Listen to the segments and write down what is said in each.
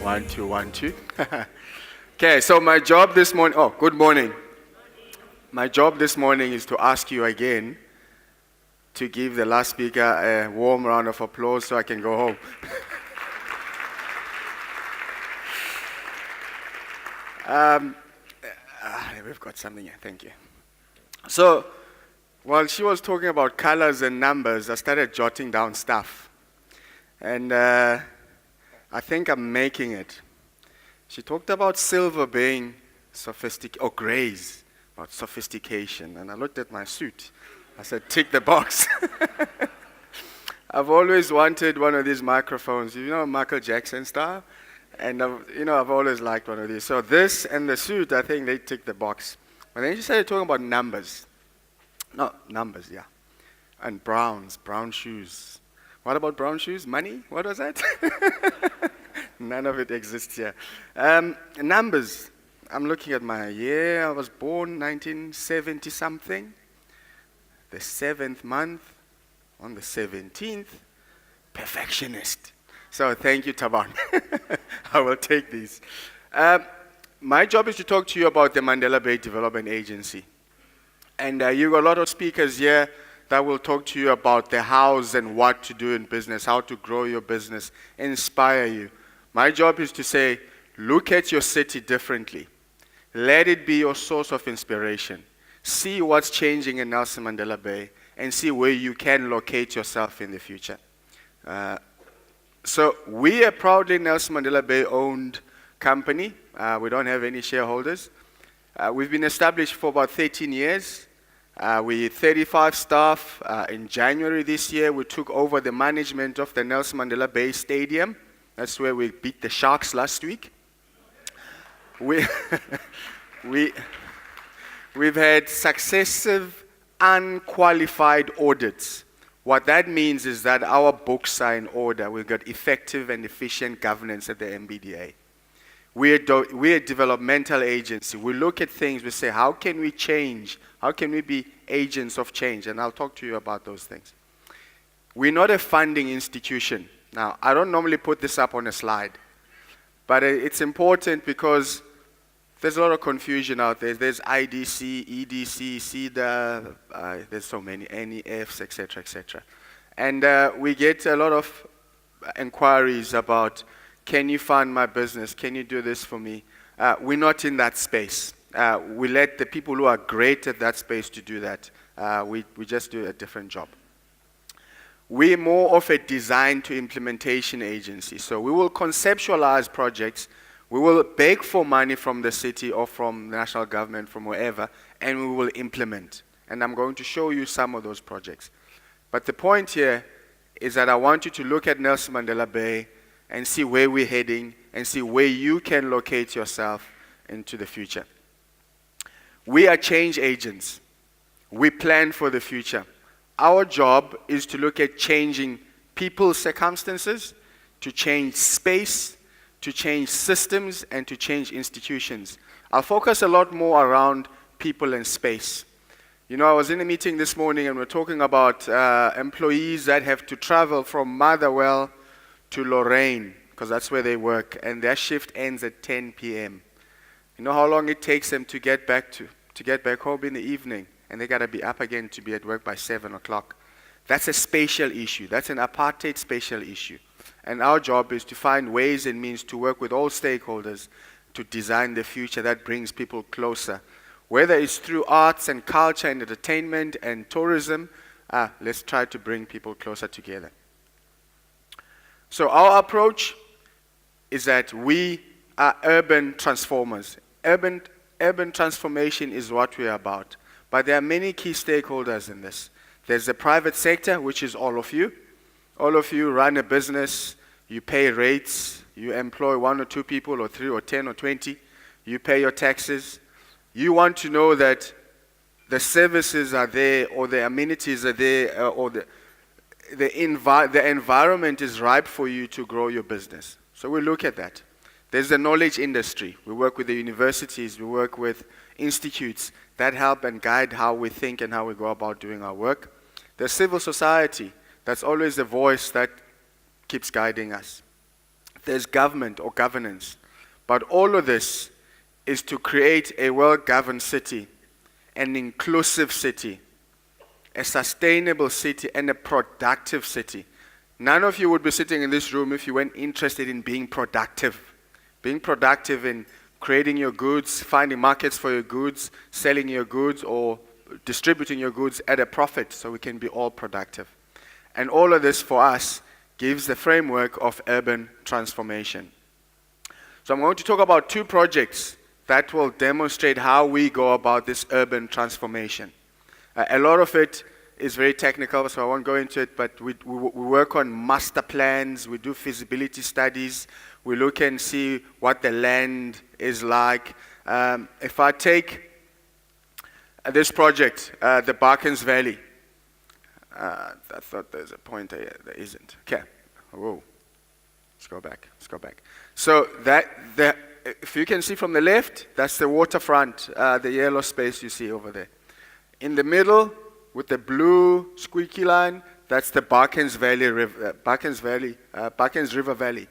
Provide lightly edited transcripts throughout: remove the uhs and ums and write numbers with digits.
One, two, one, two. Okay, so my job this morning, good morning. My job this morning is to ask you again to give the last speaker a warm round of applause so I can go home. We've got something here, thank you. So, while she was talking about colors and numbers, I started jotting down stuff. And I think I'm making it. She talked about silver being grays, about sophistication. And I looked at my suit. I said, tick the box. I've always wanted one of these microphones, Michael Jackson style. And I've always liked one of these. So this and the suit, I think they tick the box. But then she started talking about numbers. No, numbers, yeah. And brown shoes. What about brown shoes? Money? What was that? None of it exists here. Numbers. I'm looking at my year. I was born 1970-something. The 7th month on the 17th. Perfectionist. So thank you, Taban. I will take these. My job is to talk to you about the Mandela Bay Development Agency. And you've got a lot of speakers here that will talk to you about the hows and what to do in business, how to grow your business, inspire you. My job is to say, look at your city differently. Let it be your source of inspiration. See what's changing in Nelson Mandela Bay and see where you can locate yourself in the future. So we are proudly Nelson Mandela Bay owned company. We don't have any shareholders. We've been established for about 13 years. We 35 staff. In January this year, we took over the management of the Nelson Mandela Bay Stadium. That's where we beat the Sharks last week. We've had successive unqualified audits. What that means is that our books are in order. We've got effective and efficient governance at the MBDA. We're a developmental agency. We look at things, we say, how can we change? How can we be agents of change? And I'll talk to you about those things. We're not a funding institution. Now, I don't normally put this up on a slide, but it's important because there's a lot of confusion out there. There's IDC, EDC, CEDA, there's so many, NEFs, etc., etc. And we get a lot of inquiries about, can you fund my business? Can you do this for me? We're not in that space. We let the people who are great at that space to do that. We just do a different job. We're more of a design to implementation agency. So we will conceptualize projects. We will beg for money from the city or from national government, from wherever, and we will implement. And I'm going to show you some of those projects. But the point here is that I want you to look at Nelson Mandela Bay and see where we're heading and see where you can locate yourself into the future. We are change agents. We plan for the future. Our job is to look at changing people's circumstances, to change space, to change systems, and to change institutions. I'll focus a lot more around people and space. I was in a meeting this morning and we're talking about employees that have to travel from Motherwell to Lorraine, because that's where they work, and their shift ends at 10 p.m. You know how long it takes them to get back home in the evening, and they got to be up again to be at work by 7 o'clock. That's a spatial issue. That's an apartheid spatial issue. And our job is to find ways and means to work with all stakeholders to design the future that brings people closer. Whether it's through arts and culture and entertainment and tourism, let's try to bring people closer together. So our approach is that we are urban transformers. Urban transformation is what we are about. But there are many key stakeholders in this. There's the private sector, which is all of you. All of you run a business, you pay rates, you employ 1 or 2 people, or 3 or 10 or 20, you pay your taxes. You want to know that the services are there, or the amenities are there, or the environment is ripe for you to grow your business. So we look at that. There's the knowledge industry. We work with the universities, we work with institutes that help and guide how we think and how we go about doing our work. There's civil society. That's always the voice that keeps guiding us. there's government or governance. But all of this is to create a well-governed city, an inclusive city, a sustainable city, and a productive city. None of you would be sitting in this room if you weren't interested in being productive. Being productive in creating your goods, finding markets for your goods, selling your goods, or distributing your goods at a profit so we can be all productive. And all of this for us gives the framework of urban transformation. So I'm going to talk about two projects that will demonstrate how we go about this urban transformation. A lot of it is very technical, so I won't go into it, but we work on master plans, we do feasibility studies, we look and see what the land is like. If I take this project, the Barkens Valley, I thought there's a pointer, there isn't. Okay, whoa, let's go back. So if you can see from the left, that's the waterfront, the yellow space you see over there. In the middle, with the blue squeaky line, that's the Barkens River Valley.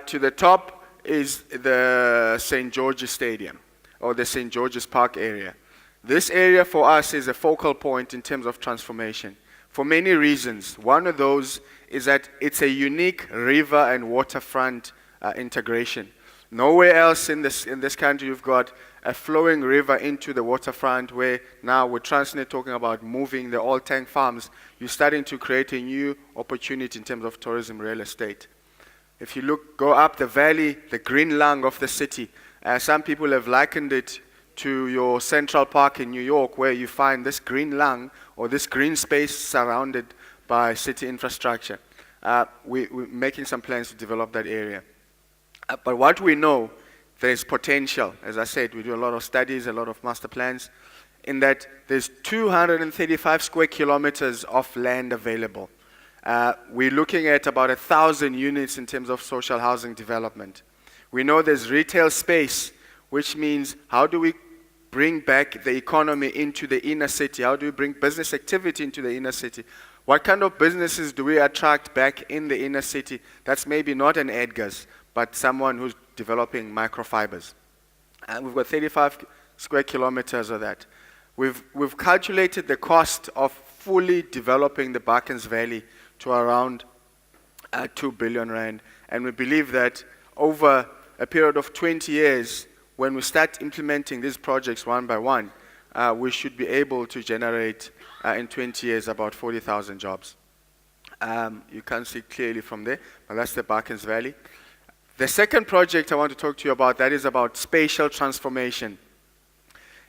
To the top is the St. George's Stadium, or the St. George's Park area. This area for us is a focal point in terms of transformation, for many reasons. One of those is that it's a unique river and waterfront integration. Nowhere else in this country you've got a flowing river into the waterfront, where now with Transnet talking about moving the oil tank farms, you're starting to create a new opportunity in terms of tourism real estate. If you go up the valley, the green lung of the city, some people have likened it to your Central Park in New York, where you find this green lung or this green space surrounded by city infrastructure. We're making some plans to develop that area. But what we know, there's potential. As I said, we do a lot of studies, a lot of master plans, in that there's 235 square kilometers of land available. We're looking at about 1,000 units in terms of social housing development. We know there's retail space, which means how do we bring back the economy into the inner city? How do we bring business activity into the inner city? What kind of businesses do we attract back in the inner city? That's maybe not an Edgar's, but someone who's developing microfibers. And we've got 35 square kilometers of that. We've calculated the cost of fully developing the Barkens Valley to around 2 billion rand. And we believe that over a period of 20 years, when we start implementing these projects one by one, we should be able to generate in 20 years about 40,000 jobs. You can't see clearly from there, but that's the Barkens Valley. The second project I want to talk to you about, that is about spatial transformation,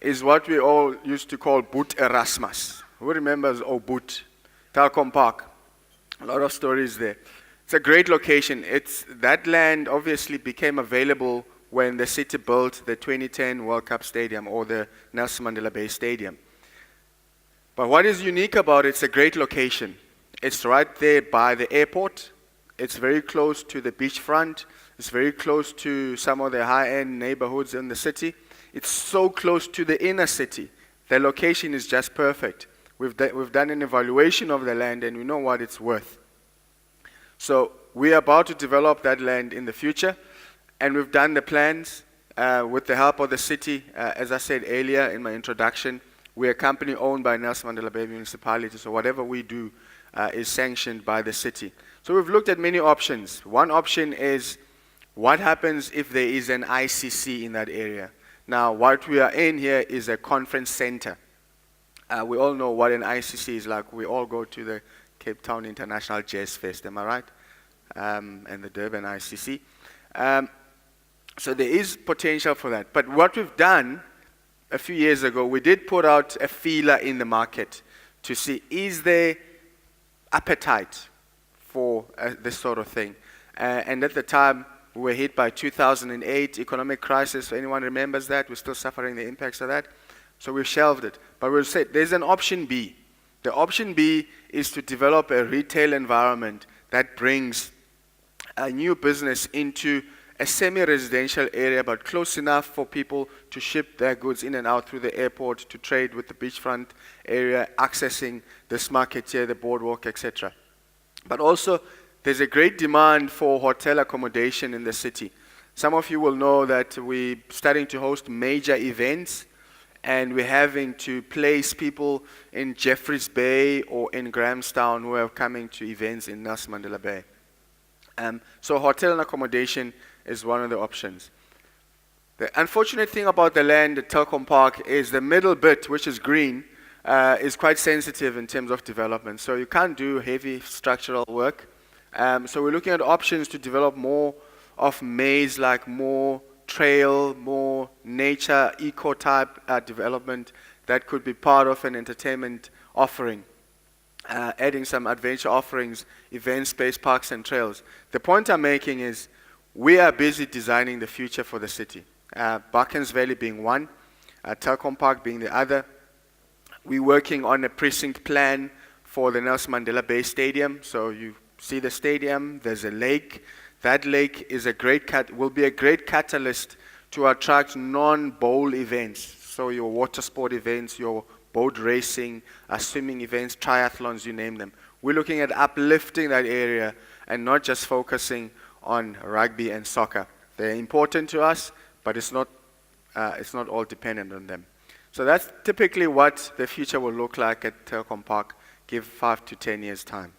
is what we all used to call Boot Erasmus. Who remembers Boot? Telkom Park. A lot of stories there. It's a great location. That land obviously became available when the city built the 2010 World Cup Stadium, or the Nelson Mandela Bay Stadium. But what is unique about it, it's a great location. It's right there by the airport. It's very close to the beachfront. It's very close to some of the high-end neighborhoods in the city. It's so close to the inner city. The location is just perfect. We've done an evaluation of the land, and we know what it's worth. So we're about to develop that land in the future, and we've done the plans with the help of the city. As I said earlier in my introduction, we're a company owned by Nelson Mandela Bay Municipality, so whatever we do is sanctioned by the city. So we've looked at many options. One option is, what happens if there is an ICC in that area? Now, what we are in here is a conference center. We all know what an ICC is like. We all go to the Cape Town International Jazz Fest, am I right? And the Durban ICC. So there is potential for that. But what we've done a few years ago, we did put out a feeler in the market to see, is there appetite for this sort of thing? And at the time, we were hit by 2008 economic crisis. So anyone remembers that? We're still suffering the impacts of that. So we shelved it. But we said there's an option B. The option B is to develop a retail environment that brings a new business into a semi-residential area, but close enough for people to ship their goods in and out through the airport, to trade with the beachfront area, accessing this market here, the Boardwalk, etc. But also there's a great demand for hotel accommodation in the city. Some of you will know that we're starting to host major events, and we're having to place people in Jeffreys Bay or in Grahamstown who are coming to events in Nelson Mandela Bay. So hotel and accommodation is one of the options. The unfortunate thing about the land at Telkom Park is the middle bit, which is green, is quite sensitive in terms of development. So you can't do heavy structural work. So we're looking at options to develop more of maize, like more trail, more nature, eco-type development that could be part of an entertainment offering. Adding some adventure offerings, event-based parks and trails. The point I'm making is we are busy designing the future for the city. Buckens Valley being one, Telkom Park being the other. We're working on a precinct plan for the Nelson Mandela Bay Stadium. So you see the stadium, there's a lake. That lake is will be a great catalyst to attract non-bowl events. So your water sport events, your boat racing, swimming events, triathlons, you name them. We're looking at uplifting that area and not just focusing on rugby and soccer. They're important to us, but it's not all dependent on them. So that's typically what the future will look like at Telkom Park, give 5 to 10 years' time.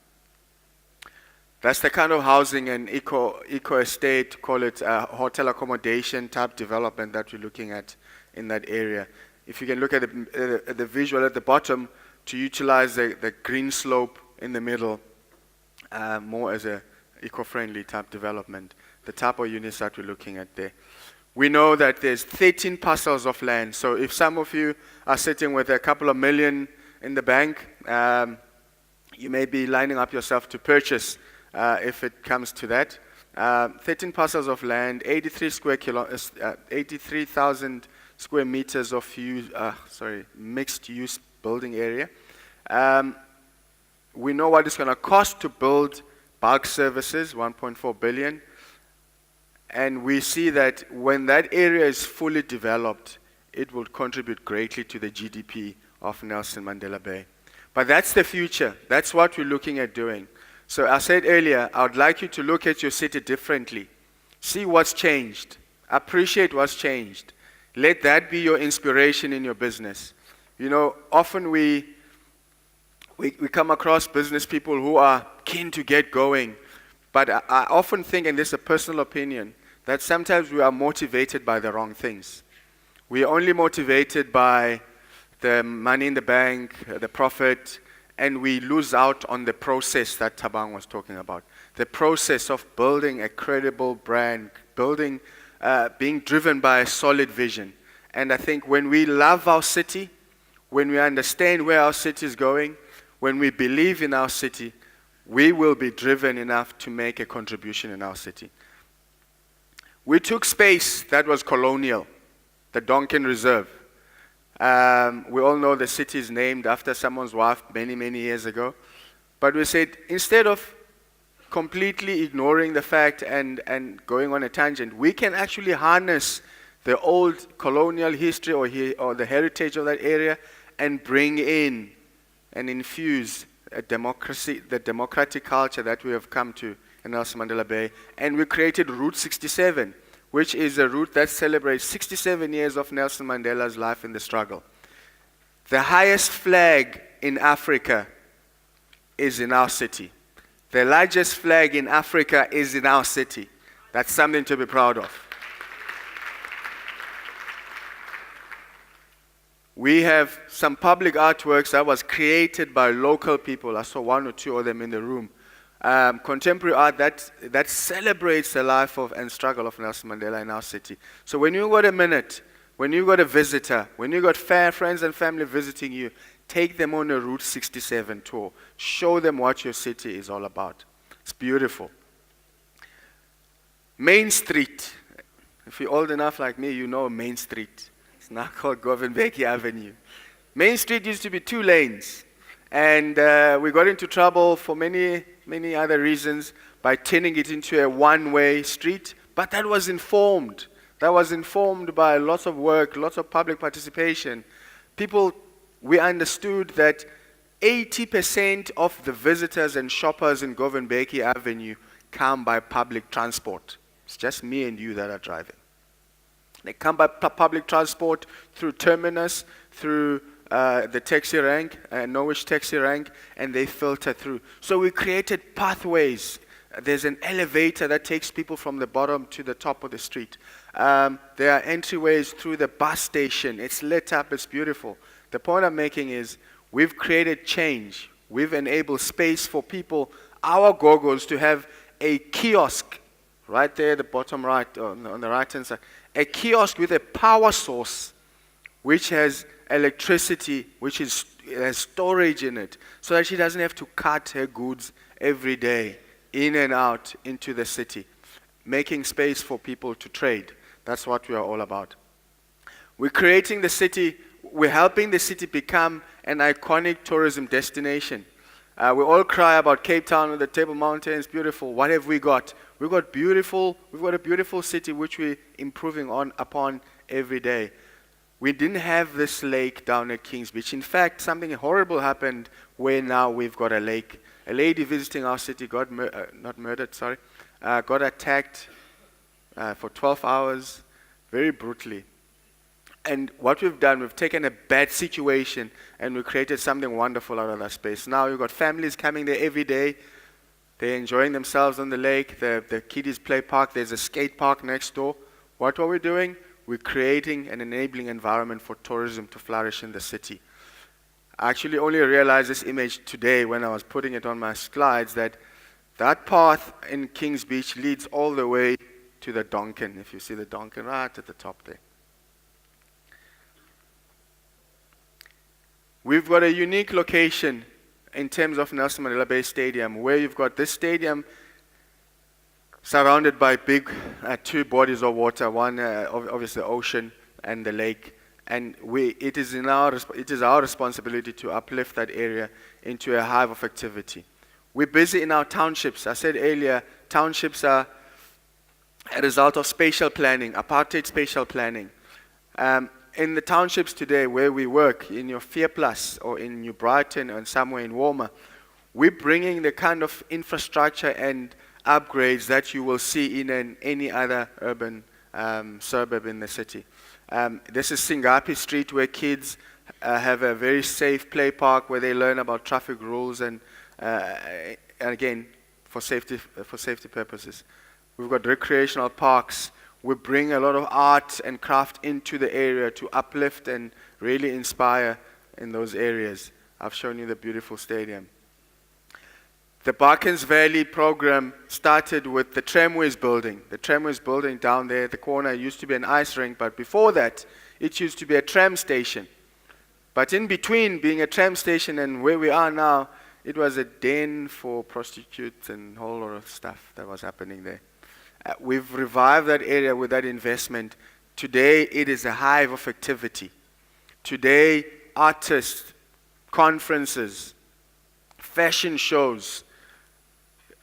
That's the kind of housing and eco estate, call it hotel accommodation type development that we're looking at in that area. If you can look at the visual at the bottom, to utilize the green slope in the middle more as a eco-friendly type development, the type of units that we're looking at there. We know that there's 13 parcels of land. So if some of you are sitting with a couple of million in the bank, you may be lining up yourself to purchase if it comes to that. 13 parcels of land, 83,000 square meters of mixed use building area. We know what it's going to cost to build bulk services, 1.4 billion. And we see that when that area is fully developed, it will contribute greatly to the GDP of Nelson Mandela Bay. But that's the future. That's what we're looking at doing. So I said earlier, I would like you to look at your city differently. See what's changed. Appreciate what's changed. Let that be your inspiration in your business. You know, often we come across business people who are keen to get going. But I often think, and this is a personal opinion, that sometimes we are motivated by the wrong things. We are only motivated by the money in the bank, the profit, and we lose out on the process that Thabang was talking about. The process of building a credible brand, being driven by a solid vision. And I think when we love our city, when we understand where our city is going, when we believe in our city, we will be driven enough to make a contribution in our city. We took space that was colonial, the Donkin Reserve. We all know the city is named after someone's wife many, many years ago. But we said, instead of completely ignoring the fact and going on a tangent, we can actually harness the old colonial history or the heritage of that area and bring in and infuse the democratic culture that we have come to in Nelson Mandela Bay. And we created Route 67, which is a route that celebrates 67 years of Nelson Mandela's life in the struggle. The highest flag in Africa is in our city. The largest flag in Africa is in our city. That's something to be proud of. We have some public artworks that was created by local people. I saw one or two of them in the room. Contemporary art that celebrates the life and struggle of Nelson Mandela in our city. So when you got a minute, when you got a visitor, when you got friends and family visiting you, take them on a Route 67 tour. Show them what your city is all about. It's beautiful. Main Street. If you're old enough like me, you know Main Street. It's now called Govenbeki Avenue. Main Street used to be 2 lanes. And we got into trouble for many other reasons by turning it into a one-way street. But that was informed. That was informed by lots of work, lots of public participation. We understood that 80% of the visitors and shoppers in Govenbeki Avenue come by public transport. It's just me and you that are driving. They come by public transport through Terminus, through the taxi rank, Norwich taxi rank, and they filter through. So we created pathways. There's an elevator that takes people from the bottom to the top of the street. There are entryways through the bus station. It's lit up, it's beautiful. The point I'm making is we've created change. We've enabled space for people, our gogos, to have a kiosk right there at the bottom right, on the right-hand side. A kiosk with a power source which has electricity, which has storage in it, so that she doesn't have to cart her goods every day in and out into the city, making space for people to trade. That's what we are all about. We're creating the city, we're helping the city become an iconic tourism destination. We all cry about Cape Town with the Table Mountains, beautiful. What have we got? We've got a beautiful city which we're improving upon every day. We didn't have this lake down at Kings Beach. In fact, something horrible happened where now we've got a lake. A lady visiting our city got got attacked for 12 hours, very brutally. And what we've done, we've taken a bad situation and we created something wonderful out of that space. Now you've got families coming there every day. They're enjoying themselves on the lake. The kiddies play park. There's a skate park next door. What are we doing? We're creating an enabling environment for tourism to flourish in the city. I actually only realized this image today when I was putting it on my slides, that path in Kings Beach leads all the way to the Donkin, if you see the Donkin right at the top there. We've got a unique location in terms of Nelson Mandela Bay Stadium, where you've got this stadium surrounded by big two bodies of water, one obviously the ocean and the lake. And it is our responsibility to uplift that area into a hive of activity. We're busy in our townships. I said earlier, townships are a result of spatial planning, apartheid spatial planning. In the townships today where we work, in your Veerplas or in New Brighton or somewhere in Walmer, we're bringing the kind of infrastructure and upgrades that you will see in any other urban suburb in the city. This is Singapi Street, where kids have a very safe play park where they learn about traffic rules and again, for safety purposes. We've got recreational parks. We bring a lot of art and craft into the area to uplift and really inspire in those areas. I've shown you the beautiful stadium. The Barkens Valley program started with the Tramways building. The Tramways building down there at the corner used to be an ice rink, but before that, it used to be a tram station. But in between being a tram station and where we are now, it was a den for prostitutes and a whole lot of stuff that was happening there. We've revived that area with that investment. Today, it is a hive of activity. Today, artists, conferences, fashion shows,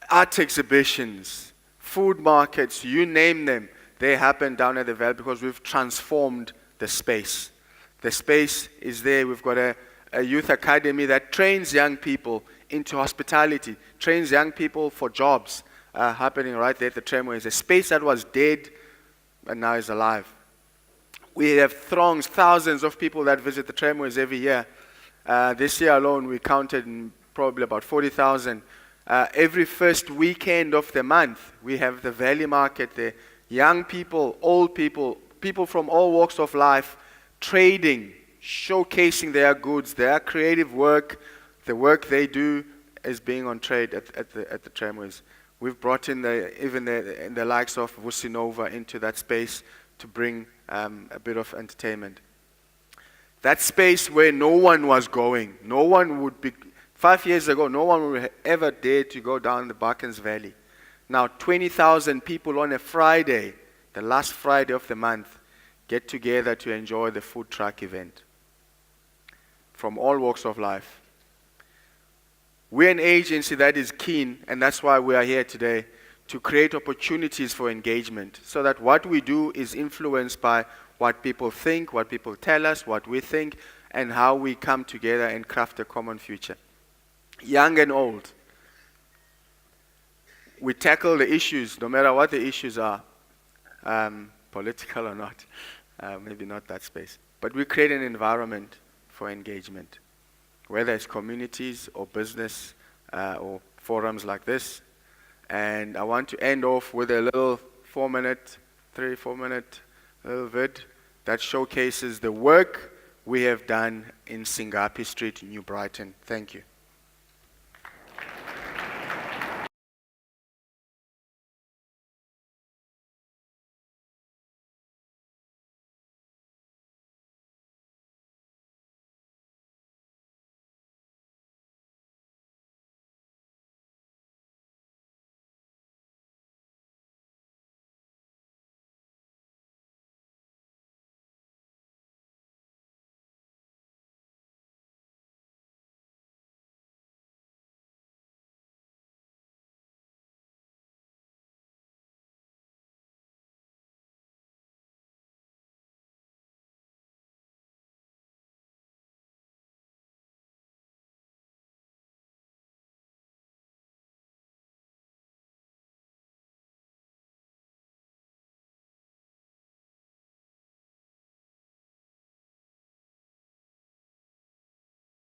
art exhibitions, food markets, you name them, they happen down at the Valley because we've transformed the space. The space is there. We've got a youth academy that trains young people into hospitality, trains young people for jobs, happening right there at the Tramways. A space that was dead and now is alive. We have thousands of people that visit the Tramways every year. This year alone, we counted probably about 40,000. Every first weekend of the month, we have the Valley Market there. Young people, old people, people from all walks of life, trading, showcasing their goods, their creative work. The work they do is being on trade at the Tramways. We've brought in the likes of Vusinova into that space to bring a bit of entertainment. That space where no one was going, 5 years ago, no one would ever dare to go down the Barkens Valley. Now 20,000 people on a Friday, the last Friday of the month, get together to enjoy the food truck event from all walks of life. We're an agency that is keen, and that's why we are here today, to create opportunities for engagement so that what we do is influenced by what people think, what people tell us, what we think, and how we come together and craft a common future. young and old. We tackle the issues, no matter what the issues are, political or not, maybe not that space. But we create an environment for engagement, whether it's communities or business or forums like this. And I want to end off with a little 4 minute, 4 minute little vid that showcases the work we have done in Singapi Street, New Brighton. Thank you.